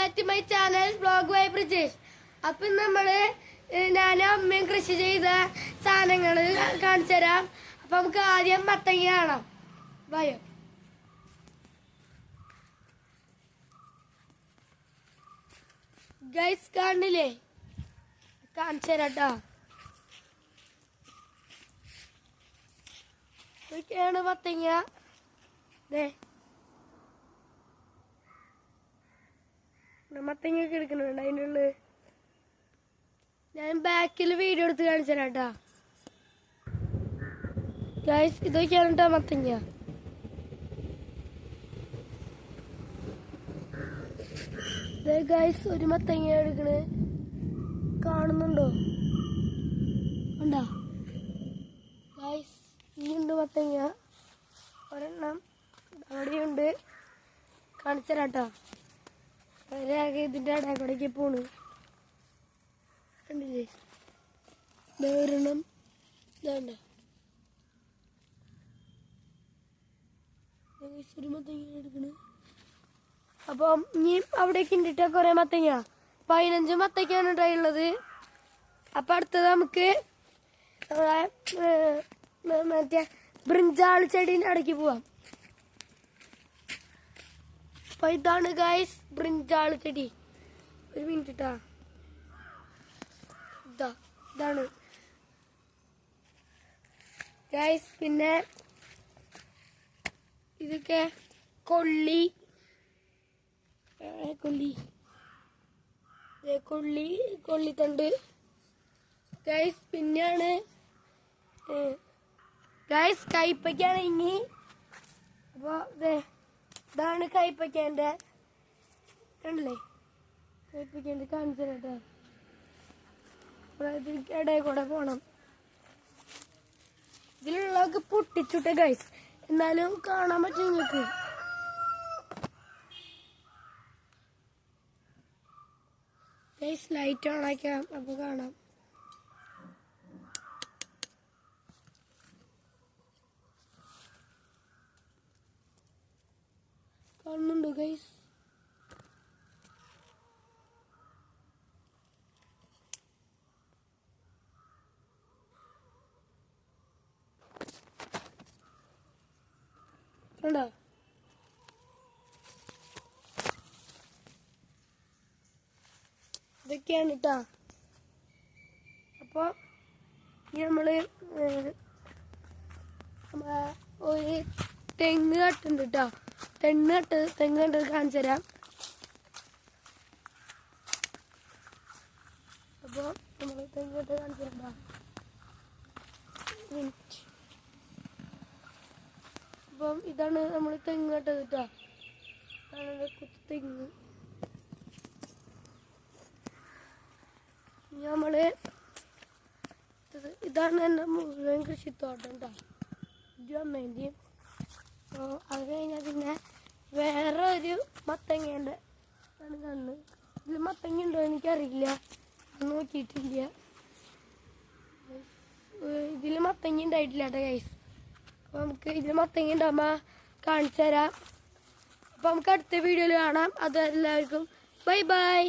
Back to my channel vlog by Brijesh. അപ്പം നമ്മള് ഞാനും അമ്മയും കൃഷി ചെയ്ത സാധനങ്ങൾ കാണിച്ചു തരാം. അപ്പൊ നമുക്ക് ആദ്യം മത്തങ്ങ കാണാം. വയോ ഗൈസ്, കാണില്ലേ? കാണിച്ചു തരാട്ടോ. ഇതൊക്കെയാണ് മത്തങ്ങ. മത്തങ്ങയൊക്കെ എടുക്കുന്നുണ്ട് അതിൻ്റെ ഉള്ളിൽ. ഞാൻ ബാക്കിൽ വീഡിയോ എടുത്ത് കാണിച്ചു തരാം കേട്ടോ. ഗൈസ്, ഇതൊക്കെയാണ് കേട്ടോ മത്തങ്ങ. ഗൈസ്, ഒരു മത്തങ്ങ എടുക്കണ് കാണുന്നുണ്ടോ? ഉണ്ടോ ഗൈസ്? ഇനിയുണ്ട് മത്തങ്ങ, ഒരെണ്ണം അവിടെയുണ്ട്. കാണിച്ചു തരാം കേട്ടോ. അവരാകെ ഇതിൻ്റെ ഇടയ്ക്കൂടേക്ക് പോണ് കണ്ടില്ലേ? ഒരെണ്ണം ഇതാണ്ട. ഒരു മത്തങ്ങ എടുക്കണ്. അപ്പം ഇനി അവിടേക്ക് ഉണ്ടിട്ട കുറെ മത്തങ്ങ, 15 മത്തങ്ങയാണ് ഉണ്ടായുള്ളത്. അപ്പം അടുത്തത് നമുക്ക് മറ്റേ ബ്രിഞ്ചാൾ ചെടീൻ്റെ ഇടയ്ക്ക് പോവാം. അപ്പൊ ഇതാണ് ഗൈസ് ബ്രിഞ്ചാൾ ചെടി. ഒരു മിനിറ്റ് ട്ടാ. ഇതാണ് ഗൈസ്. പിന്നെ ഇതൊക്കെ കൊള്ളിത്തണ്ട് ഗൈസ്. പിന്നെയാണ് ഗൈസ് കൈപ്പയ്ക്കാണ് ഇനി. അപ്പൊ ഇതാണ് കൈപ്പയ്ക്കേൻ്റെ. കണ്ടില്ലേ? കൈപ്പയ്ക്കേൻ്റെ കാണിച്ചു കേട്ടോ. ഇടയിൽ കൂടെ പോണം. ഇതിലുള്ളതൊക്കെ പൊട്ടിച്ചുട്ടെ ഗൈസ്, എന്നാലും കാണാൻ പറ്റും നിങ്ങൾക്ക്. ഗൈസ്, ലൈറ്റ് ഓൺ ആക്കാം, അപ്പൊ കാണാം. കാണുന്നുണ്ടോ ഗൈസ്? കണ്ടോ? ഇതൊക്കെയാണ് കേട്ടാ. അപ്പൊ നമ്മള് ഒരു തെങ്ങ് കട്ടുണ്ട് കേട്ടോ. തെങ്ങ് കണ്ടത് കാണിച്ചു തരാം. അപ്പൊ നമ്മള് തെങ്ങ് കണ്ട് കാണിച്ചു തരാം. അപ്പം ഇതാണ് നമ്മൾ തെങ്ങ് കണ്ടത് കേട്ടോ. തെങ്ങ് നമ്മള് ഇതാണ് എൻ്റെ മുഴുവൻ കൃഷിത്തോട്ടം കേട്ടോ. അമ്മേൻ്റെയും. അപ്പോൾ അത് കഴിഞ്ഞാൽ പിന്നെ വേറെ ഒരു മത്തങ്ങേൻ്റെ ആണ് കണ്ണ്. ഇതിൽ മത്തങ്ങ ഉണ്ടോ എനിക്കറിയില്ല, നോക്കിയിട്ടില്ല. ഇതിൽ മത്തങ്ങ ഉണ്ടായിട്ടില്ല കേട്ടോ ഗൈസ്. അപ്പോൾ നമുക്ക് ഇതിൽ മത്തങ്ങ ഉണ്ടാകുമ്പോൾ കാണിച്ചു തരാം. അപ്പോൾ നമുക്ക് അടുത്ത വീഡിയോയിൽ കാണാം. അത് എല്ലാവർക്കും ബൈ ബൈ.